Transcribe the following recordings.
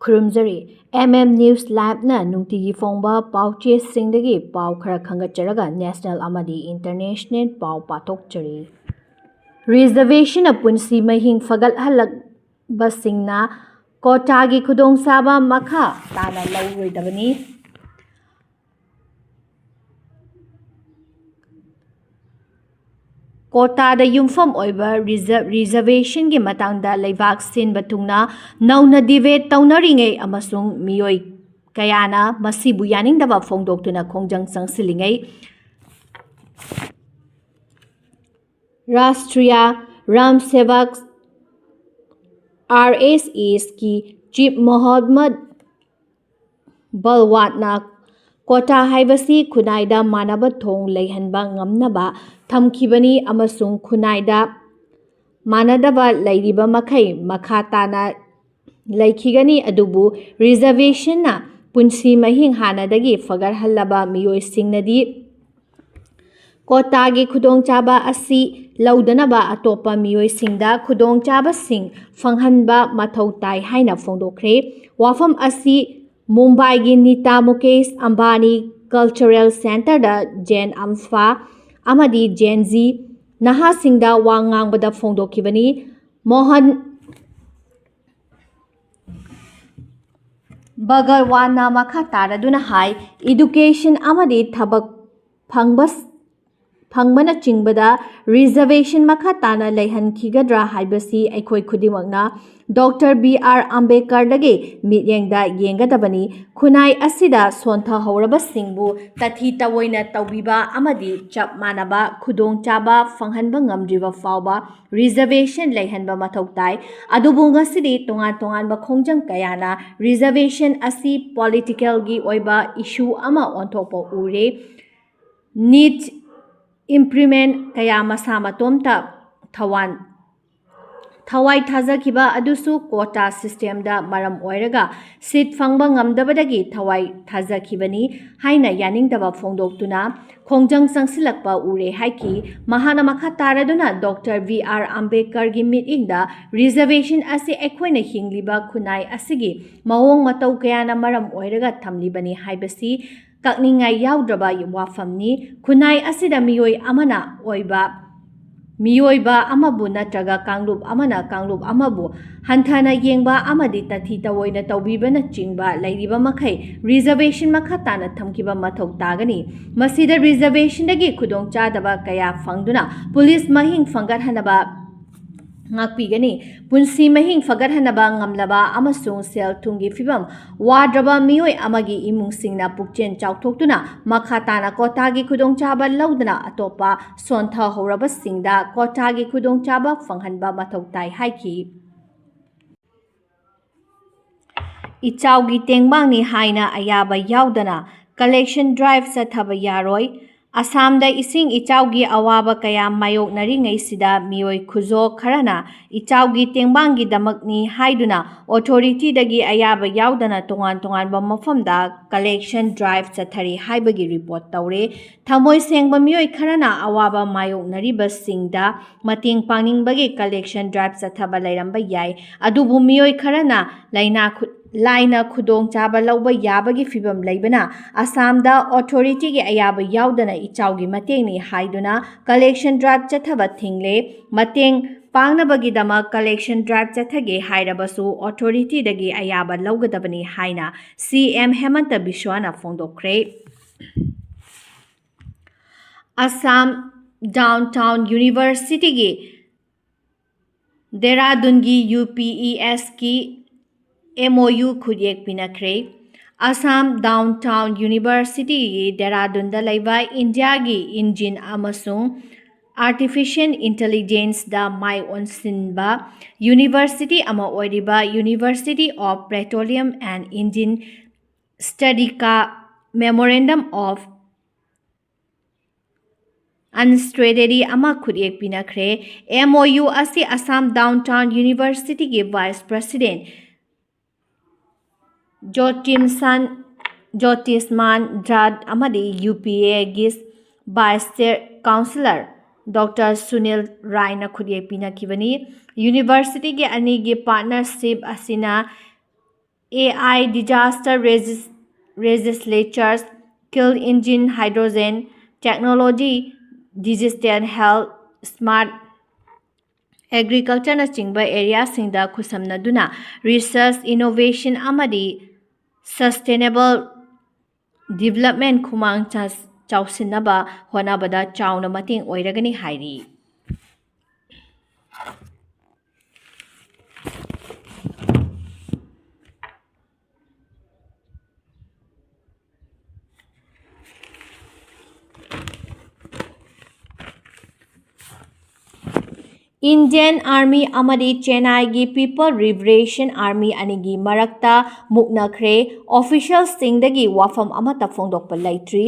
ꯈꯨꯔꯨꯝꯖꯔꯤ News Lab-ꯅ ꯅꯨꯡꯇꯤꯒꯤ ꯐꯣꯡꯕ ꯄꯥꯎꯆꯦꯁꯤꯡꯗꯒꯤ ꯄꯥꯎ ꯈꯔ ꯈꯪꯒꯠꯆꯔꯒ ꯅꯦꯁꯅꯦꯜ ꯑꯃꯗꯤ ꯏꯟꯇꯔꯅꯦꯁꯅꯦꯜ ꯄꯥꯎ ꯄꯥꯊꯣꯛꯆꯔꯤ꯫ ꯔꯤꯖꯔꯚꯦꯁꯟꯅ ꯄꯨꯟꯁꯤ ꯃꯍꯤꯡ ꯐꯒꯠꯍꯜꯂꯕꯁꯤꯡꯅ ꯀꯣꯇꯥꯒꯤ ꯈꯨꯗꯣꯡꯆꯥꯕ ꯃꯈꯥ ꯇꯥꯅ ꯂꯧꯔꯣꯏꯗꯕꯅꯤ꯫ ꯀꯣꯇꯥꯗ ꯌꯨꯝꯐꯝ ꯑꯣꯏꯕ ꯔꯤꯖꯔꯚꯦꯁꯟꯒꯤ ꯃꯇꯥꯡꯗ ꯂꯩꯕꯥꯛ ꯁꯤꯟꯕ ꯊꯨꯡꯅ ꯅꯧꯅ ꯗꯤꯕꯦꯠ ꯇꯧꯅꯔꯤꯉꯩ ꯑꯃꯁꯨꯡ ꯃꯤꯑꯣꯏ ꯀꯌꯥꯅ ꯃꯁꯤꯕꯨ ꯌꯥꯅꯤꯡꯗꯕ ꯐꯣꯡꯗꯣꯛꯇꯨꯅ ꯈꯣꯡꯖꯪ ꯆꯪꯁꯤꯜꯂꯤꯉꯩ ꯔꯥꯁꯇ꯭ꯔꯤꯌꯥ ꯔꯥꯝ ꯁꯦꯚꯛ RSSꯀꯤ ꯆꯤꯐ ꯃꯣꯍꯝꯃꯗ ꯕꯜꯋꯥꯠꯅ ꯀꯣꯇꯥ ꯍꯥꯏꯕꯁꯤ ꯈꯨꯟꯅꯥꯏꯗ ꯃꯥꯟꯅꯕ ꯊꯣꯡ ꯂꯩꯍꯟꯕ ꯉꯝꯅꯕ ꯊꯝꯈꯤꯕꯅꯤ ꯑꯃꯁꯨꯡ ꯈꯨꯟꯅꯥꯏꯗ ꯃꯥꯟꯅꯗꯕ ꯂꯩꯔꯤꯕ ꯃꯈꯩ ꯃꯈꯥ ꯇꯥꯅ ꯂꯩꯈꯤꯒꯅꯤ ꯑꯗꯨꯕꯨ ꯔꯤꯖꯔꯚꯦꯁꯟꯅ ꯄꯨꯟꯁꯤ ꯃꯍꯤꯡ ꯍꯥꯟꯅꯗꯒꯤ ꯐꯒꯠꯍꯜꯂꯕ ꯃꯤꯑꯣꯏꯁꯤꯡꯅꯗꯤ ꯀꯣꯇꯥꯒꯤ ꯈꯨꯗꯣꯡꯆꯥꯕ ꯑꯁꯤ ꯂꯧꯗꯅꯕ ꯑꯇꯣꯞꯄ ꯃꯤꯑꯣꯏꯁꯤꯡꯗ ꯈꯨꯗꯣꯡꯆꯥꯕꯁꯤꯡ ꯐꯪꯍꯟꯕ ꯃꯊꯧ ꯇꯥꯏ ꯍꯥꯏꯅ ꯐꯣꯡꯗꯣꯛꯈ꯭ꯔꯦ꯫ ꯋꯥꯐꯝ ꯑꯁꯤ ꯃꯨꯝꯕꯥꯏꯒꯤ ꯅꯤꯇꯥ ꯃꯨꯀꯦꯁ ꯑꯝꯕꯥꯅꯤ ꯀꯜꯆꯔꯦꯜ ꯁꯦꯟꯇꯔꯗ ꯖꯦꯟ ꯑꯜꯐꯥ ꯑꯃꯗꯤ ꯖꯦꯟ ꯖꯤ ꯅꯍꯥꯁꯤꯡꯗ ꯋꯥ ꯉꯥꯡꯕꯗ ꯐꯣꯡꯗꯣꯛꯈꯤꯕꯅꯤ꯫ ꯃꯣꯍꯟ ꯕꯒꯜꯋꯥꯟꯅ ꯃꯈꯥ ꯇꯥꯔꯗꯨꯅ ꯍꯥꯏ ꯏꯗꯨꯀꯦꯁꯟ ꯑꯃꯗꯤ ꯊꯕꯛ ꯐꯪꯕꯅꯆꯤꯡꯕꯗ ꯔꯤꯖꯔꯚꯦꯁꯟ ꯃꯈꯥ ꯇꯥꯅ ꯂꯩꯍꯟꯈꯤꯒꯗ꯭ꯔꯥ ꯍꯥꯏꯕꯁꯤ ꯑꯩꯈꯣꯏ ꯈꯨꯗꯤꯡꯃꯛꯅ ꯗꯣꯛꯇꯔ B.R. ꯑꯝꯕꯦꯗꯀꯔꯗꯒꯤ ꯃꯤꯠꯌꯦꯡꯗ ꯌꯦꯡꯒꯗꯕꯅꯤ꯫ ꯈꯨꯟꯅꯥꯏ ꯑꯁꯤꯗ ꯁꯣꯟꯊꯍꯧꯔꯕꯁꯤꯡꯕꯨ ꯇꯊꯤ ꯇꯑꯣꯏꯅ ꯇꯧꯕꯤꯕ ꯑꯃꯗꯤ ꯆꯞ ꯃꯥꯟꯅꯕ ꯈꯨꯗꯣꯡꯆꯥꯕ ꯐꯪꯍꯟꯕ ꯉꯝꯗ꯭ꯔꯤꯕ ꯐꯥꯎꯕ ꯔꯤꯖꯔꯚꯦꯁꯟ ꯂꯩꯍꯟꯕ ꯃꯊꯧ ꯇꯥꯏ꯫ ꯑꯗꯨꯕꯨ ꯉꯁꯤꯗꯤ ꯇꯣꯉꯥꯟ ꯇꯣꯉꯥꯟꯕ ꯈꯣꯡꯖꯪ ꯀꯌꯥꯅ ꯔꯤꯖꯔꯚꯦꯁꯟ ꯑꯁꯤ ꯄꯣꯂꯤꯇꯤꯀꯦꯜꯒꯤ ꯑꯣꯏꯕ ꯏꯁꯨ ꯑꯃ ꯑꯣꯟꯊꯣꯛꯄ ꯎꯔꯦ꯫ ꯅꯤꯠ ꯏꯝꯄ꯭ꯂꯤꯃꯦꯟꯠ ꯀꯌꯥ ꯃꯁꯥ ꯃꯇꯣꯝꯇ ꯊꯋꯥꯏ ꯊꯥꯖꯈꯤꯕ ꯑꯗꯨꯁꯨ ꯀꯣꯇꯥ ꯁꯤꯁꯇꯦꯝꯗ ꯃꯔꯝ ꯑꯣꯏꯔꯒ ꯁꯤꯠ ꯐꯪꯕ ꯉꯝꯗꯕꯗꯒꯤ ꯊꯋꯥꯏ ꯊꯥꯖꯈꯤꯕꯅꯤ ꯍꯥꯏꯅ ꯌꯥꯅꯤꯡꯗꯕ ꯐꯣꯡꯗꯣꯛꯇꯨꯅ ꯈꯣꯡꯖꯪ ꯆꯪꯁꯤꯜꯂꯛꯄ ꯎꯔꯦ ꯍꯥꯏꯈꯤ꯫ ꯃꯍꯥꯛꯅ ꯃꯈꯥ ꯇꯥꯔꯗꯨꯅ ꯗꯣꯛꯇꯔ B.R. ꯑꯝꯕꯦꯗꯀꯔꯒꯤ ꯃꯤꯠꯌꯦꯡꯗ ꯔꯤꯖꯔꯚꯦꯁꯟ ꯑꯁꯤ ꯑꯩꯈꯣꯏꯅ ꯍꯤꯡꯂꯤꯕ ꯈꯨꯟꯅꯥꯏ ꯑꯁꯤꯒꯤ ꯃꯑꯣꯡ ꯃꯇꯧ ꯀꯌꯥꯅ ꯃꯔꯝ ꯑꯣꯏꯔꯒ ꯊꯝꯂꯤꯕꯅꯤ ꯍꯥꯏꯕꯁꯤ ꯀꯛꯅꯤꯡꯉꯥꯏ ꯌꯥꯎꯗ꯭ꯔꯕ ꯋꯥꯐꯝꯅꯤ꯫ ꯈꯨꯟꯅꯥꯏ ꯑꯁꯤꯗ ꯃꯤꯑꯣꯏꯕ ꯑꯃꯕꯨ ꯅꯠꯇ꯭ꯔꯒ ꯀꯥꯡꯂꯨꯞ ꯑꯃꯅ ꯀꯥꯡꯂꯨꯞ ꯑꯃꯕꯨ ꯍꯟꯊꯅ ꯌꯦꯡꯕ ꯑꯃꯗꯤ ꯇꯊꯤ ꯇꯑꯣꯏꯅ ꯇꯧꯕꯤꯕꯅꯆꯤꯡꯕ ꯂꯩꯔꯤꯕ ꯃꯈꯩ ꯔꯤꯖꯔꯚꯦꯁꯟ ꯃꯈꯥ ꯇꯥꯅ ꯊꯝꯈꯤꯕ ꯃꯊꯧ ꯇꯥꯒꯅꯤ꯫ ꯃꯁꯤꯗ ꯔꯤꯖꯔꯚꯦꯁꯟꯗꯒꯤ ꯈꯨꯗꯣꯡꯆꯥꯗꯕ ꯀꯌా ꯐꯪꯗꯨꯅ ꯄꯨꯟꯁꯤ ꯃꯍꯤꯡ ꯐꯒꯠꯍꯟꯅꯕ ꯉꯥꯛꯄꯤꯒꯅꯤ꯫ ꯄꯨꯟꯁꯤ ꯃꯍꯤꯡ ꯐꯒꯠꯍꯟꯅꯕ ꯉꯝꯂꯕ ꯑꯃꯁꯨꯡ ꯁꯦꯜ ꯊꯨꯝꯒꯤ ꯐꯤꯚꯝ ꯋꯥꯗ꯭ꯔꯕ ꯃꯤꯑꯣꯏ ꯑꯃꯒꯤ ꯏꯃꯨꯡꯁꯤꯡꯅ ꯄꯨꯛꯆꯦꯜ ꯆꯥꯎꯊꯣꯛꯇꯨꯅ ꯃꯈꯥ ꯇꯥꯅ ꯀꯣꯇꯥꯒꯤ ꯈꯨꯗꯣꯡꯆꯥꯕ ꯂꯧꯗꯅ ꯑꯇꯣꯞꯄ ꯁꯣꯟꯊꯍꯧꯔꯕꯁꯤꯡꯗ ꯀꯣꯇꯥꯒꯤ ꯈꯨꯗꯣꯡꯆꯥꯕ ꯐꯪꯍꯟꯕ ꯃꯊꯧ ꯇꯥꯏ ꯍꯥꯏꯈꯤ꯫ ꯏꯆꯥꯎꯒꯤ ꯇꯦꯡꯕꯥꯡꯅꯤ ꯍꯥꯏꯅ ꯑꯌꯥꯕ ꯌꯥꯎꯗꯅ ꯀꯂꯦꯛꯁꯟ ꯗ꯭ꯔꯥꯏꯚ ꯆꯠꯊꯕ ꯌꯥꯔꯣꯏ꯫ ꯑꯁꯥꯝꯗ ꯏꯁꯤꯡ ꯏꯆꯥꯎꯒꯤ ꯑꯋꯥꯕ ꯀꯌꯥ ꯃꯥꯌꯣꯛꯅꯔꯤꯉꯩꯁꯤꯗ ꯃꯤꯑꯣꯏ ꯈꯨꯖꯣꯜ ꯈꯔꯅ ꯏꯆꯥꯎꯒꯤ ꯇꯦꯡꯕꯥꯡꯒꯤꯗꯃꯛꯅꯤ ꯍꯥꯏꯗꯨꯅ ꯑꯣꯊꯣꯔꯤꯇꯤꯗꯒꯤ ꯑꯌꯥꯕ ꯌꯥꯎꯗꯅ ꯇꯣꯉꯥꯟ ꯇꯣꯉꯥꯟꯕ ꯃꯐꯝꯗ ꯀꯂꯦꯛꯁꯟ ꯗ꯭ꯔꯥꯏꯚ ꯆꯠꯊꯔꯤ ꯍꯥꯏꯕꯒꯤ ꯔꯤꯄꯣꯔꯠ ꯇꯧꯔꯦ꯫ ꯊꯃꯣꯏ ꯁꯦꯡꯕ ꯃꯤꯑꯣꯏ ꯈꯔꯅ ꯑꯋꯥꯕ ꯃꯥꯌꯣꯛꯅꯔꯤꯕꯁꯤꯡꯗ ꯃꯇꯦꯡ ꯄꯥꯡꯅꯤꯡꯕꯒꯤ ꯀꯂꯦꯛꯁꯟ ꯗ꯭ꯔꯥꯏꯚ ꯆꯠꯊꯕ ꯂꯩꯔꯝꯕ ꯌꯥꯏ ꯑꯗꯨꯕꯨ ꯃꯤꯑꯣꯏ ꯈꯔꯅ ꯂꯥꯏꯅ ꯈꯨꯗꯣꯡꯆꯥꯕ ꯂꯧꯕ ꯌꯥꯕꯒꯤ ꯐꯤꯚꯝ ꯂꯩꯕꯅ ꯑꯁꯥꯝꯗ ꯑꯣꯊꯣꯔꯤꯇꯤꯒꯤ ꯑꯌꯥꯕ ꯌꯥꯎꯗꯅ ꯏꯆꯥꯎꯒꯤ ꯃꯇꯦꯡꯅꯤ ꯍꯥꯏꯗꯨꯅ ꯀꯂꯦꯛꯁꯟ ꯗ꯭ꯔꯥꯏꯚ ꯆꯠꯊꯕ ꯊꯤꯡꯂꯦ꯫ ꯃꯇꯦꯡ ꯄꯥꯡꯅꯕꯒꯤꯗꯃꯛ ꯀꯂꯦꯛꯁꯟ ꯗ꯭ꯔꯥꯏꯚ ꯆꯠꯊꯒꯦ ꯍꯥꯏꯔꯕꯁꯨ ꯑꯣꯊꯣꯔꯤꯇꯤꯗꯒꯤ ꯑꯌꯥꯕ ꯂꯧꯒꯗꯕꯅꯤ ꯍꯥꯏꯅ CM ꯍꯦꯃꯟꯇ ꯕꯤꯁ꯭ꯋꯥꯅ ꯐꯣꯡꯗꯣꯛꯈ꯭ꯔꯦ꯫ ꯑꯁꯥꯝ ꯗꯥꯎꯟꯇꯥꯎꯟ ꯌꯨꯅꯤꯚꯔꯁꯤꯇꯤꯒꯤ ꯗꯦꯍꯔꯥꯗꯨꯟꯒꯤ UPESꯀꯤ MOU ꯈꯨꯠꯌꯦꯛ ꯄꯤꯅꯈ꯭ꯔꯦ꯫ ꯑꯁꯥꯝ ꯗꯥꯎꯟꯇꯥꯎꯟ ꯌꯨꯅꯤꯚꯔꯁꯤꯇꯤꯒꯤ ꯗꯦꯍꯔꯥꯗꯨꯟꯗ ꯂꯩꯕ ꯏꯟꯗꯤꯌꯥꯒꯤ ꯏꯟꯖꯤꯟ ꯑꯃꯁꯨꯡ ꯑꯥꯔꯇꯤꯐꯤꯁꯤꯑꯦꯜ ꯏꯟꯇꯦꯂꯤꯖꯦꯟꯁꯗ ꯃꯥꯏ ꯑꯣꯟꯁꯤꯟꯕ ꯌꯨꯅꯤꯚꯔꯁꯤꯇꯤ ꯑꯃ ꯑꯣꯏꯔꯤꯕ ꯌꯨꯅꯤꯚꯔꯁꯤꯇꯤ ꯑꯣꯐ ꯄꯦꯇ꯭ꯔꯣꯂꯤꯌꯝ ꯑꯦꯟড ꯏꯟꯖꯤꯟ ꯁ꯭ꯇꯗꯤꯖꯀ ꯃꯦꯃꯣꯔꯦꯟꯗꯝ ꯑꯣꯐ ꯑꯟꯗꯔꯁ꯭ꯇꯦꯟꯗꯤꯡ ꯑꯃ ꯈꯨꯠꯌꯦꯛ ꯄꯤꯅꯈ꯭ꯔꯦ꯫ MOU ꯑꯁꯤ ꯑꯁꯥꯝ ꯗꯥꯎꯟꯇꯥꯎꯟ ꯌꯨꯅꯤꯚꯔꯁꯤꯇꯤꯒꯤ ꯚꯥꯏꯁ ꯄ꯭ꯔꯁꯤꯗꯦꯟꯠ ꯖꯣꯇꯤꯁꯃꯥꯟ ꯙ꯭ꯔꯥꯠ ꯑꯃꯗꯤ UPAꯒꯤ ꯚꯥꯏꯁ ꯆꯥꯟꯁꯦꯂꯔ ꯗꯣꯛꯇꯔ ꯁꯨꯅꯤꯜ ꯔꯥꯏꯅ ꯈꯨꯠꯌꯦꯛ ꯄꯤꯅꯈꯤꯕꯅꯤ꯫ ꯌꯨꯅꯤꯚꯔꯁꯤꯇꯤ ꯑꯅꯤꯒꯤ ꯄꯥꯔꯠꯅꯔꯁꯤꯞ ꯑꯁꯤꯅ AI disaster legislatures, kill engine hydrogen, technology, digital health, smart agricultureꯅꯆꯤꯡꯕ ꯑꯦꯔꯤꯌꯥꯁꯤꯡꯗ ꯈꯨꯠꯁꯝꯅꯗꯨꯅ ꯔꯤꯁꯔꯆ, ꯏꯅꯣꯚꯦꯁꯟ ꯑꯃꯗꯤ ꯁꯁꯇꯦꯅꯦꯕꯜ ꯗꯤꯕꯦꯂꯞꯃꯦꯟ ꯈꯨꯃꯥꯡ ꯆꯥꯎꯁꯤꯟꯅꯕ ꯍꯣꯠꯅꯕꯗ ꯆꯥꯎꯅ ꯃꯇꯦꯡ ꯑꯣꯏꯔꯒꯅꯤ ꯍꯥꯏꯔꯤ꯫ ꯏꯟꯗꯤꯌꯟ ꯑꯥꯔꯃꯤ ꯑꯃꯗꯤ ꯆꯦꯅꯥꯏꯒꯤ ꯄꯤꯄꯜ ꯂꯤꯕꯔꯦꯁꯟ ꯑꯥꯔꯃꯤ ꯑꯅꯤꯒꯤ ꯃꯔꯛꯇ ꯃꯨꯛꯅꯈ꯭ꯔꯦ꯫ ꯑꯣꯐꯤꯁꯤꯌꯦꯜꯁꯤꯡꯗꯒꯤ ꯋꯥꯐꯝ ꯑꯃꯠꯇ ꯐꯣꯡꯗꯣꯛꯄ ꯂꯩꯇ꯭ꯔꯤ꯫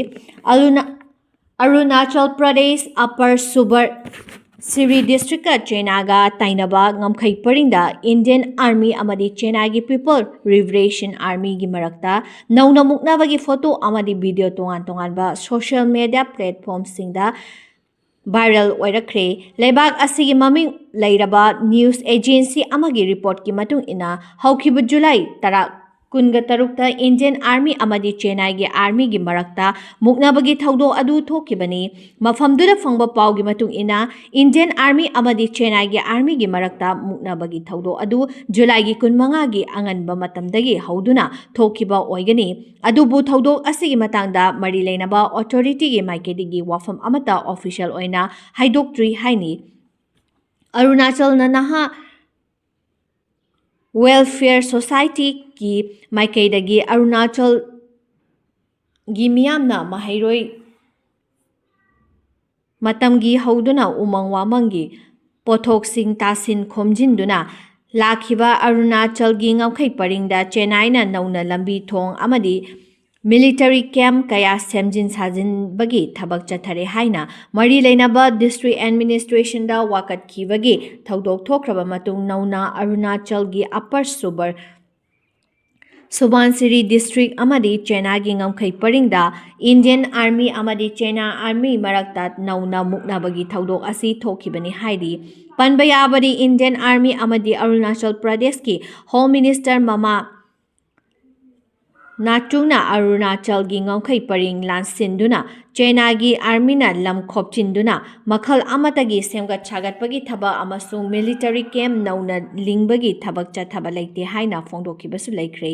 ꯑꯔꯨꯅꯥꯆꯜ ꯄ꯭ꯔꯗꯦꯁ ꯑꯞꯄꯔ ꯁꯨꯕꯔꯁꯤꯔꯤ ꯗꯤꯁꯇ꯭ꯔꯤꯛꯀ ꯆꯦꯅꯥꯏꯒ ꯇꯥꯏꯅꯕ ꯉꯝꯈꯩ ꯄꯔꯤꯡꯗ ꯏꯟꯗꯤꯌꯟ ꯑꯥꯔꯃꯤ ꯑꯃꯗꯤ ꯆꯦꯅꯥꯏꯒꯤ ꯄꯤꯄꯜ ꯂꯤꯕꯔꯦꯁꯟ ꯑꯥꯔꯃꯤꯒꯤ ꯃꯔꯛꯇ ꯅꯧꯅ ꯃꯨꯛꯅꯕꯒꯤ ꯐꯣꯇꯣ ꯑꯃꯗꯤ ꯚꯤꯗꯤꯑꯣ ꯇꯣꯉꯥꯟ ꯇꯣꯉꯥꯟꯕ ꯁꯣꯁꯤꯌꯦꯜ ꯃꯤꯗꯤꯌꯥ ꯄ꯭ꯂꯦꯠꯐꯣꯔꯝꯁꯤꯡꯗ ꯚꯥꯏꯔꯦꯜ ꯑꯣꯏꯔꯛꯈ꯭ꯔꯦ꯫ ꯂꯩꯕꯥꯛ ꯑꯁꯤꯒꯤ ꯃꯃꯤꯡ ꯂꯩꯔꯕ ꯅ꯭ꯌꯨꯖ ꯑꯦꯖꯦꯟꯁꯤ ꯑꯃꯒꯤ ꯔꯤꯄꯣꯔꯠꯀꯤ ꯃꯇꯨꯡ ꯏꯟꯅ ꯍꯧꯈꯤꯕ ꯖꯨꯂꯥꯏ 23ꯗ ꯏꯟꯗꯤꯌꯟ ꯑꯥꯔꯃꯤ ꯑꯃꯗꯤ ꯆꯦꯅꯥꯏꯒꯤ ꯑꯥꯔꯃꯤꯒꯤ ꯃꯔꯛꯇ ꯃꯨꯛꯅꯕꯒꯤ ꯊꯧꯗꯣꯛ ꯑꯗꯨ ꯊꯣꯛꯈꯤꯕꯅꯤ꯫ ꯃꯐꯝꯗꯨꯗ ꯐꯪꯕ ꯄꯥꯎꯒꯤ ꯃꯇꯨꯡ ꯏꯟꯅ ꯏꯟꯗꯤꯌꯟ ꯑꯥꯔꯃꯤ ꯑꯃꯗꯤ ꯆꯦꯅꯥꯏꯒꯤ ꯑꯥꯔꯃꯤꯒꯤ ꯃꯔꯛꯇ ꯃꯨꯛꯅꯕꯒꯤ ꯊꯧꯗꯣꯛ ꯑꯗꯨ ꯖꯨꯂꯥꯏꯒꯤ 25ꯒꯤ ꯑꯉꯟꯕ ꯃꯇꯝꯗꯒꯤ ꯍꯧꯗꯨꯅ ꯊꯣꯛꯈꯤꯕ ꯑꯣꯏꯒꯅꯤ꯫ ꯑꯗꯨꯕꯨ ꯊꯧꯗꯣꯛ ꯑꯁꯤꯒꯤ ꯃꯇꯥꯡꯗ ꯃꯔꯤ ꯂꯩꯅꯕ ꯑꯣꯊꯣꯔꯤꯇꯤꯒꯤ ꯃꯥꯏꯀꯩꯗꯒꯤ ꯋꯥꯐꯝ ꯑꯃꯠꯇ ꯑꯣꯐꯤꯁꯤꯌꯦꯜ ꯑꯣꯏꯅ ꯍꯥꯏꯗꯣꯛꯇ꯭ꯔꯤ ꯍꯥꯏꯅꯤ꯫ ꯑꯔꯨꯅꯥꯆꯜꯅ ꯅꯍꯥ ꯋꯦꯜꯐꯦꯌꯔ ꯁꯣꯁꯥꯏꯇꯤꯒꯤ ꯃꯥꯏꯀꯩꯗꯒꯤ ꯑꯔꯨꯅꯥꯆꯜꯒꯤ ꯃꯤꯌꯥꯝꯅ ꯃꯍꯩꯔꯣꯏ ꯃꯇꯝꯒꯤ ꯍꯧꯗꯨꯅ ꯎꯃꯪ ꯋꯥꯃꯪꯒꯤ ꯄꯣꯠꯊꯣꯛꯁꯤꯡ ꯇꯥꯁꯤꯟ ꯈꯣꯝꯖꯤꯟꯗꯨꯅ ꯂꯥꯛꯈꯤꯕ ꯑꯔꯨꯅꯥꯆꯜꯒꯤ ꯉꯝꯈꯩ ꯄꯔꯤꯡꯗ ꯆꯦꯅꯥꯏꯅ ꯅꯧꯅ ꯂꯝꯕꯤ ꯊꯣꯡ ꯑꯃꯗꯤ ꯃꯤꯂꯤꯇꯔꯤ ꯀꯦꯝꯞ ꯀꯌꯥ ꯁꯦꯝꯖꯤꯟ ꯁꯥꯖꯤꯟꯕꯒꯤ ꯊꯕꯛ ꯆꯠꯊꯔꯦ ꯍꯥꯏꯅ ꯃꯔꯤ ꯂꯩꯅꯕ ꯗꯤꯁꯇ꯭ꯔꯤꯛ ꯑꯦꯗꯃꯤꯅꯤꯁꯇ꯭ꯔꯦꯁꯟꯗ ꯋꯥꯀꯠꯈꯤꯕꯒꯤ ꯊꯧꯗꯣꯛ ꯊꯣꯛꯈ꯭ꯔꯕ ꯃꯇꯨꯡ ꯅꯧꯅ ꯑꯔꯨꯅꯥꯆꯜꯒꯤ ꯑꯞꯄꯔ ꯁꯨꯕꯥꯟꯁꯤꯔꯤ ꯗꯤꯁꯇ꯭ꯔꯤꯛ ꯑꯃꯗꯤ ꯆꯦꯅꯥꯏꯒꯤ ꯉꯝꯈꯩ ꯄꯔꯤꯡꯗ ꯏꯟꯗꯤꯌꯟ ꯑꯥꯔꯃꯤ ꯑꯃꯗꯤ ꯆꯦꯅꯥ ꯑꯥꯔꯃꯤ ꯃꯔꯛꯇ ꯅꯧꯅ ꯃꯨꯛꯅꯕꯒꯤ ꯊꯧꯗꯣꯛ ꯑꯁꯤ ꯊꯣꯛꯈꯤꯕꯅꯤ ꯍꯥꯏꯔꯤ꯫ ꯄꯟꯕ ꯌꯥꯕꯗꯤ ꯏꯟꯗꯤꯌꯟ ꯑꯥꯔꯃꯤ ꯑꯃꯗꯤ ꯑꯔꯨꯅꯥꯆꯜ ꯄ꯭ꯔꯗꯦꯁꯀꯤ ꯍꯣꯝ ꯃꯤꯅꯤꯁꯇꯔ ꯃꯃꯥ ꯅꯥꯇꯨꯡꯅ ꯑꯔꯨꯅꯥꯆꯜꯒꯤ ꯉꯝꯈꯩ ꯄꯔꯤꯡ ꯂꯥꯟꯁꯤꯟꯗꯨꯅ ꯆꯦꯅꯥꯏꯒꯤ ꯑꯥꯔꯃꯤꯅ ꯂꯝ ꯈꯣꯞꯆꯤꯟꯗꯨꯅ ꯃꯈꯜ ꯑꯃꯠꯇꯒꯤ ꯁꯦꯝꯒꯠ ꯁꯥꯒꯠꯄꯒꯤ ꯊꯕꯛ ꯑꯃꯁꯨꯡ ꯃꯤꯂꯤꯇꯔꯤ ꯀꯦꯝꯞ ꯅꯧꯅ ꯂꯤꯡꯕꯒꯤꯊꯕꯛ ꯆꯠꯊꯕ ꯂꯩꯇꯦ ꯍꯥꯏꯅ ꯐꯣꯡꯗꯣꯛꯈꯤꯕꯁꯨ ꯂꯩꯈ꯭ꯔꯦ꯫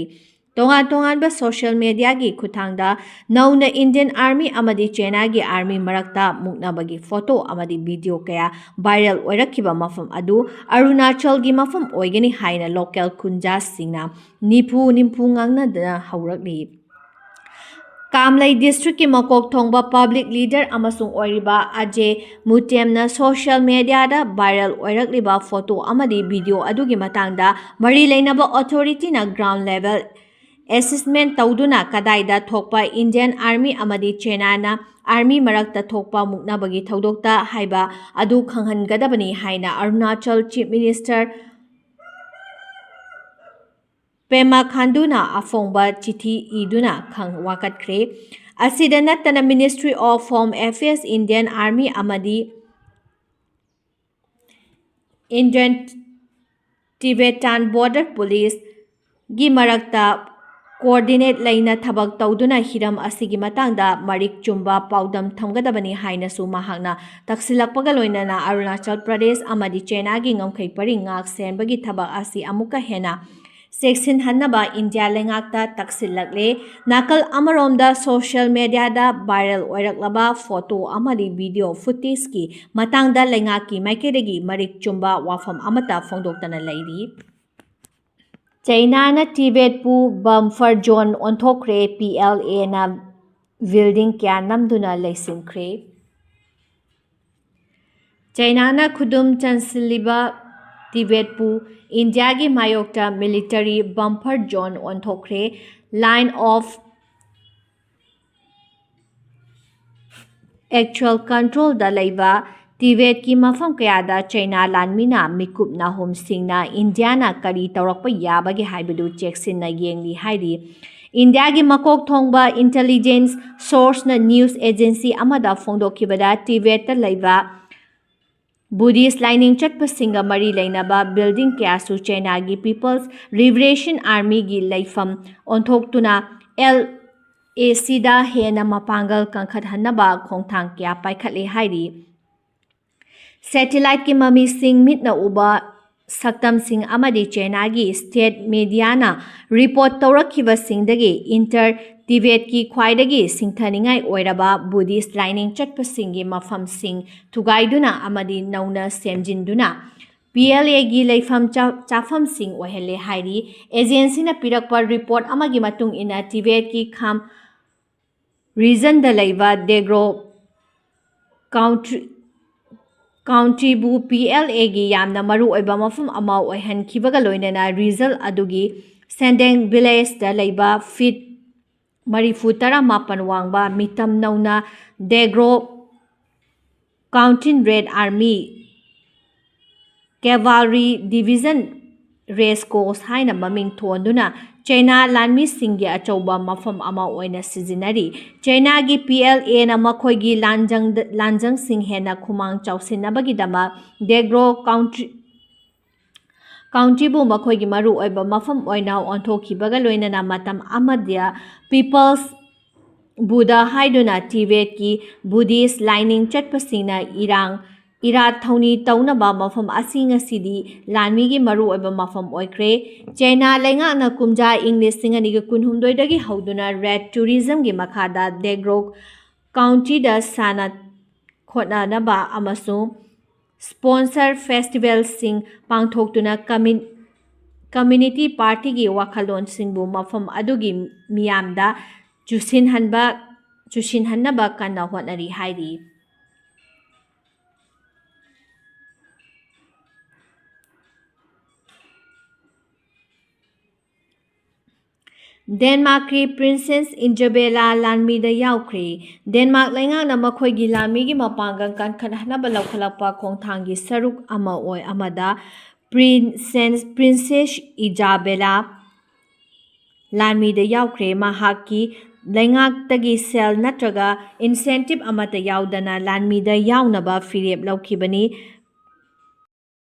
ꯇꯣꯉꯥꯟ ꯇꯣꯉꯥꯟꯕ ꯁꯣꯁꯤꯌꯦꯜ ꯃꯤꯗꯤꯌꯥꯒꯤ ꯈꯨꯠꯊꯥꯡꯗ ꯅꯧꯅ ꯏꯟꯗꯤꯌꯟ ꯑꯥꯔꯃꯤ ꯑꯃꯗꯤ ꯆꯦꯅꯥꯏꯒꯤ ꯑꯥꯔꯃꯤ ꯃꯔꯛꯇ ꯃꯨꯛꯅꯕꯒꯤ ꯐꯣꯇꯣ ꯑꯃꯗꯤ ꯚꯤꯗꯤꯑꯣ ꯀꯌꯥ ꯚꯥꯏꯔꯦꯜ ꯑꯣꯏꯔꯛꯈꯤꯕ ꯃꯐꯝ ꯑꯗꯨ ꯑꯔꯨꯅꯥꯆꯜꯒꯤ ꯃꯐꯝ ꯑꯣꯏꯒꯅꯤ ꯍꯥꯏꯅ ꯂꯣꯀꯦꯜ ꯈꯨꯟꯖꯥꯁꯤꯡꯅ ꯅꯤꯝꯐꯨ ꯉꯥꯡꯅꯗꯨꯅ ꯍꯧꯔꯛꯂꯤ꯫ ꯀꯥꯝꯂꯩ ꯗꯤꯁꯇ꯭ꯔꯤꯛꯀꯤ ꯃꯀꯣꯛ ꯊꯣꯡꯕ ꯄꯕ꯭ꯂꯤꯛ ꯂꯤꯗꯔ ꯑꯃꯁꯨꯡ ꯑꯣꯏꯔꯤꯕ ꯑꯖꯦ ꯃꯨꯇꯦꯝꯅ ꯁꯣꯁꯤꯌꯦꯜ ꯃꯤꯗꯤꯌꯥꯗ ꯚꯥꯏꯔꯦꯜ ꯑꯣꯏꯔꯛꯂꯤꯕ ꯐꯣꯇꯣ ꯑꯃꯗꯤ ꯚꯤꯗꯤꯑꯣ ꯑꯗꯨꯒꯤ ꯃꯇꯥꯡꯗ ꯃꯔꯤ ꯂꯩꯅꯕ ꯑꯣꯊꯣꯔꯤꯇꯤꯅ ꯒ꯭ꯔꯥꯎꯟ ꯂꯦꯚꯦꯜ ꯑꯦꯁꯦꯁꯃꯦꯟꯠ ꯇꯧꯗꯨꯅ ꯀꯗꯥꯏꯗ ꯊꯣꯛꯄ ꯏꯟꯗꯤꯌꯟ ꯑꯥꯔꯃꯤ ꯑꯃꯗꯤ ꯆꯦꯅꯥꯏꯅ ꯑꯥꯔꯃꯤ ꯃꯔꯛꯇ ꯊꯣꯛꯄ ꯃꯨꯛꯅꯕꯒꯤ ꯊꯧꯗꯣꯛꯇ ꯍꯥꯏꯕ ꯑꯗꯨ ꯈꯪꯍꯟꯒꯗꯕꯅꯤ ꯍꯥꯏꯅ ꯑꯔꯨꯅꯥꯆꯜ ꯆꯤꯐ ꯃꯤꯅꯤꯁꯇꯔ ꯄꯦꯃꯥ ꯈꯥꯟꯗꯨꯅ ꯑꯐꯣꯡꯕ ꯆꯤꯊꯤ ꯏꯗꯨꯅ ꯋꯥꯀꯠꯈ꯭ꯔꯦ꯫ ꯑꯁꯤꯗ ꯅꯠꯇꯅ ministry of home affairs, Indian army ꯑꯃꯗꯤ ꯏꯟꯗꯤꯌꯟ ꯇꯤꯕꯦꯇꯥꯟ ꯕꯣꯔꯗꯔ ꯄꯨꯂꯤꯁꯒꯤ ꯃꯔꯛꯇ ꯀꯣꯑꯣꯔꯗꯤꯅꯦꯠ ꯂꯩꯅ ꯊꯕꯛ ꯇꯧꯗꯨꯅ ꯍꯤꯔꯝ ꯑꯁꯤꯒꯤ ꯃꯇꯥꯡꯗ ꯃꯔꯤꯛ ꯆꯨꯝꯕ ꯄꯥꯎꯗꯝ ꯊꯝꯒꯗꯕꯅꯤ ꯍꯥꯏꯅꯁꯨ ꯃꯍꯥꯛꯅ ꯇꯛꯁꯤꯜꯂꯛꯄꯒ ꯂꯣꯏꯅꯅ ꯑꯔꯨꯅꯥꯆꯜ ꯄ꯭ꯔꯗꯦꯁ ꯑꯃꯗꯤ ꯆꯦꯅꯥꯏꯒꯤ ꯉꯝꯈꯩ ꯄꯔꯤꯡ ꯉꯥꯛ ꯁꯦꯟꯕꯒꯤ ꯊꯕꯛ ꯑꯁꯤ ꯑꯃꯨꯛꯀ ꯍꯦꯟꯅ ꯆꯦꯛꯁꯤꯟꯍꯟꯅꯕ ꯏꯟꯗꯤꯌꯥ ꯂꯩꯉꯥꯛꯇ ꯇꯛꯁꯤꯜꯂꯛꯂꯦ꯫ ꯅꯥꯀꯜ ꯑꯃꯔꯣꯝꯗ ꯁꯣꯁꯤꯌꯦꯜ ꯃꯤꯗꯤꯌꯥꯗ ꯚꯥꯏꯔꯦꯜ ꯑꯣꯏꯔꯛꯂꯕ ꯐꯣꯇꯣ ꯑꯃꯗꯤ ꯚꯤꯗꯤꯑꯣ ꯐꯨꯇꯦꯖꯀꯤ ꯃꯇꯥꯡꯗ ꯂꯩꯉꯥꯛꯀꯤ ꯃꯥꯏꯀꯩꯗꯒꯤ ꯃꯔꯤꯛ ꯆꯨꯝꯕ ꯋꯥꯐꯝ ꯑꯃꯠꯇ ꯐꯣꯡꯗꯣꯛꯇꯅ ꯂꯩꯔꯤ꯫ ꯆꯩꯅꯥꯅ ꯇꯤꯕꯦꯠꯄꯨ ꯕꯐꯔ ꯖꯣꯟ ꯑꯣꯟꯊꯣꯛꯈ꯭ꯔꯦ, PLAꯅ ꯕꯤꯜꯗꯤꯡ ꯀꯌꯥ ꯅꯝꯗꯨꯅ ꯂꯩꯁꯤꯟꯈ꯭ꯔꯦ꯫ ꯆꯩꯅꯥꯅ ꯈꯨꯗꯨꯝ ꯆꯟꯁꯤꯜꯂꯤꯕ ꯇꯤꯕꯦꯠꯄꯨ ꯏꯟꯗꯤꯌꯥꯒꯤ ꯃꯥꯌꯣꯛꯇ ꯃꯤꯂꯤꯇꯔꯤ ꯕꯐꯔ ꯖꯣꯟ ꯑꯣꯟꯊꯣꯛꯈ꯭ꯔꯦ꯫ ꯂꯥꯏꯟ ꯑꯣꯐ ꯑꯦꯛꯆꯨꯑꯦꯜ ꯀꯟꯇ꯭ꯔꯣꯜꯗ ꯂꯩꯕ ꯇꯤꯕꯦꯠꯀꯤ ꯃꯐꯝ ꯀꯌꯥꯗ ꯆꯩꯅꯥ ꯂꯥꯟꯃꯤꯅ ꯃꯤꯀꯨꯞ ꯅꯥꯍꯨꯝꯁꯤꯡꯅ ꯏꯟꯗꯤꯌꯥꯅ ꯀꯔꯤ ꯇꯧꯔꯛꯄ ꯌꯥꯕꯒꯦ ꯍꯥꯏꯕꯗꯨ ꯆꯦꯛꯁꯤꯟꯅ ꯌꯦꯡꯂꯤ ꯍꯥꯏꯔꯤ꯫ ꯏꯟꯗꯤꯌꯥꯒꯤ ꯃꯀꯣꯛ ꯊꯣꯡꯕ ꯏꯟꯇꯦꯂꯤꯖꯦꯟꯁ ꯁꯣꯔꯁꯅ ꯅ꯭ꯌꯨꯖ ꯑꯦꯖꯦꯟꯁꯤ ꯑꯃꯗ ꯐꯣꯡꯗꯣꯛꯈꯤꯕꯗ ꯇꯤꯕꯦꯠꯇ ꯂꯩꯕ ꯕꯨꯙꯤꯁ ꯂꯥꯏꯅꯤꯡ ꯆꯠꯄꯁꯤꯡꯒ ꯃꯔꯤ ꯂꯩꯅꯕ ꯕꯤꯜꯗꯤꯡ ꯀꯌꯥꯁꯨ ꯆꯥꯏꯅꯥꯒꯤ ꯄꯤꯄꯜꯁ ꯂꯤꯕꯔꯦꯁꯟ ꯑꯥꯔꯃꯤꯒꯤ ꯂꯩꯐꯝ ꯑꯣꯟꯊꯣꯛꯇꯨꯅ LACꯗ ꯍꯦꯟꯅ ꯃꯄꯥꯡꯒꯜ ꯀꯟꯈꯠꯍꯟꯅꯕ ꯈꯣꯡꯊꯥꯡ ꯀꯌꯥ ꯄꯥꯏꯈꯠꯂꯦ ꯍꯥꯏꯔꯤ꯫ ꯁꯦꯇꯤꯂꯥꯏꯠꯀꯤ ꯃꯃꯤꯁꯤꯡ, ꯃꯤꯠꯅ ꯎꯕ ꯁꯛꯇꯝꯁꯤꯡ ꯑꯃꯗꯤ ꯆꯥꯏꯅꯥꯒꯤ ꯁ꯭ꯇꯦꯠ ꯃꯤꯗꯤꯌꯥꯅ ꯔꯤꯄꯣꯔꯠ ꯇꯧꯔꯛꯈꯤꯕꯁꯤꯡꯗꯒꯤ ꯏꯟꯇꯔ ꯇꯤꯕꯦꯠꯀꯤ ꯈ꯭ꯋꯥꯏꯗꯒꯤ ꯁꯤꯡꯊꯥꯅꯤꯡꯉꯥꯏ ꯑꯣꯏꯔꯕ ꯕꯨꯙꯤꯁ ꯂꯥꯏꯅꯤꯡ ꯆꯠꯄꯁꯤꯡꯒꯤ ꯃꯐꯝꯁꯤꯡ ꯊꯨꯒꯥꯏꯗꯨꯅ ꯑꯃꯗꯤ ꯅꯧꯅ ꯁꯦꯝꯖꯤꯟꯗꯨꯅ PLAꯒꯤ ꯂꯩꯐꯝ ꯆꯥꯐꯝꯁꯤꯡ ꯑꯣꯏꯍꯜꯂꯦ ꯍꯥꯏꯔꯤ꯫ ꯑꯦꯖꯦꯟꯁꯤꯅ ꯄꯤꯔꯛꯄ ꯔꯤꯄꯣꯔꯠ ꯑꯃꯒꯤ ꯃꯇꯨꯡ ꯏꯟꯅ ꯇꯤꯕꯦꯠꯀꯤ ꯈꯥꯝ ꯔꯤꯖꯟꯗ ꯂꯩꯕ ꯗꯦꯒ꯭ꯔꯣ ꯀꯥꯎꯟꯇ꯭ꯔꯤꯕꯨ PLAꯒꯤ ꯌꯥꯝꯅ ꯃꯔꯨꯑꯣꯏꯕ ꯃꯐꯝ ꯑꯃ ꯑꯣꯏꯍꯟꯈꯤꯕꯒ ꯂꯣꯏꯅꯅ ꯔꯤꯖꯜ ꯑꯗꯨꯒꯤ ꯁꯦꯟꯗꯦꯡ ꯚꯤꯂꯦꯖꯗ ꯂꯩꯕ ꯐꯤꯠ 40-38 ꯋꯥꯡꯕ ꯃꯤꯇꯝ ꯅꯧꯅ degree counting red army cavalry division race course ꯍꯥꯏꯅ ꯃꯃꯤꯡ ꯊꯣꯟꯗꯨꯅ ꯆꯥꯏꯅꯥ ꯂꯥꯟꯃꯤꯁꯤꯡꯒꯤ ꯑꯆꯧꯕ ꯃꯐꯝ ꯑꯃ ꯑꯣꯏꯅ ꯁꯤꯖꯤꯟꯅꯔꯤ꯫ ꯆꯥꯏꯅꯥꯒꯤ PLAꯅ ꯃꯈꯣꯏꯒꯤ ꯂꯥꯟꯖꯪꯁꯤꯡ ꯍꯦꯟꯅ ꯈꯨꯃꯥꯡ ꯆꯥꯎꯁꯤꯟꯅꯕꯒꯤꯗꯃꯛ ꯗꯦꯒ꯭ꯔꯣ ꯀꯥꯎꯟꯇꯤꯕꯨ ꯃꯈꯣꯏꯒꯤ ꯃꯔꯨꯑꯣꯏꯕ ꯃꯐꯝ ꯑꯣꯏꯅ ꯑꯣꯟꯊꯣꯛꯈꯤꯕꯒ ꯂꯣꯏꯅꯅ ꯃꯇꯝ ꯑꯃꯗ ꯄꯤꯄꯜꯁ ꯕꯨꯙ ꯍꯥꯏꯗꯨꯅ ꯇꯤꯕꯦꯠꯀꯤ ꯕꯨꯙꯤꯁ ꯂꯥꯏꯅꯤꯡ ꯆꯠꯄꯁꯤꯡꯅ ꯏꯔꯥꯠ ꯊꯧꯅꯤ ꯇꯧꯅꯕ ꯃꯐꯝ ꯑꯁꯤ ꯉꯁꯤꯗꯤ ꯂꯥꯟꯃꯤꯒꯤ ꯃꯔꯨꯑꯣꯏꯕ ꯃꯐꯝ ꯑꯣꯏꯈ꯭ꯔꯦ꯫ ꯆꯥꯏꯅꯥ ꯂꯩꯉꯥꯛꯅ ꯀꯨꯝꯖꯥ ꯏꯪ 2018ꯗꯒꯤ ꯍꯧꯗꯨꯅ ꯔꯦꯗ ꯇꯨꯔꯤꯖꯝꯒꯤ ꯃꯈꯥꯗ ꯗꯦꯒ꯭ꯔꯣ ꯀꯥꯎꯟꯇꯤꯗ ꯁꯥꯟꯅ ꯈꯣꯠꯅꯅꯕ ꯑꯃꯁꯨꯡ ꯁ꯭ꯄꯣꯟꯁꯔ ꯐꯦꯁꯇꯤꯚꯦꯜꯁꯤꯡ ꯄꯥꯡꯊꯣꯛꯇꯨꯅ ꯀꯝꯃ꯭ꯌꯨꯅꯤꯇꯤ ꯄꯥꯔꯇꯤꯒꯤ ꯋꯥꯈꯜꯂꯣꯟꯁꯤꯡꯕꯨ ꯃꯐꯝ ꯑꯗꯨꯒꯤ ꯃꯤꯌꯥꯝꯗ ꯆꯨꯁꯤꯟꯍꯟꯅꯕ ꯀꯟꯅ ꯍꯣꯠꯅꯔꯤ ꯍꯥꯏꯔꯤ꯫ ꯗꯦꯟꯃꯥꯔꯛꯀꯤ ꯄ꯭ꯔꯤꯟꯁꯦꯁ ꯏꯖꯥꯕꯦꯂꯥ ꯂꯥꯟꯃꯤꯗ ꯌꯥꯎꯈ꯭ꯔꯦ꯫ ꯗꯦꯟꯃꯥꯔꯛ ꯂꯩꯉꯥꯛꯅ ꯃꯈꯣꯏꯒꯤ ꯂꯥꯟꯃꯤꯒꯤ ꯃꯄꯥꯡꯒꯜ ꯀꯟꯈꯠꯍꯟꯅꯕ ꯂꯧꯈꯠꯂꯛꯄ ꯈꯣꯡꯊꯥꯡꯒꯤ ꯁꯔꯨꯛ ꯑꯃꯗ ꯄ꯭ꯔꯤꯟꯁꯦꯁ ꯏꯖꯥꯕꯦꯂꯥ ꯂꯥꯟꯃꯤꯗ ꯌꯥꯎꯈ꯭ꯔꯦ꯫ ꯃꯍꯥꯛꯀꯤ ꯂꯩꯉꯥꯛꯇꯒꯤ ꯁꯦꯜ ꯅꯠꯇ꯭ꯔꯒ ꯏꯟꯁꯦꯟꯇꯤꯚ ꯑꯃꯠꯇ ꯌꯥꯎꯗꯅ ꯂꯥꯟꯃꯤꯗ ꯌꯥꯎꯅꯕ ꯐꯤꯔꯦꯞ ꯂꯧꯈꯤꯕꯅꯤ꯫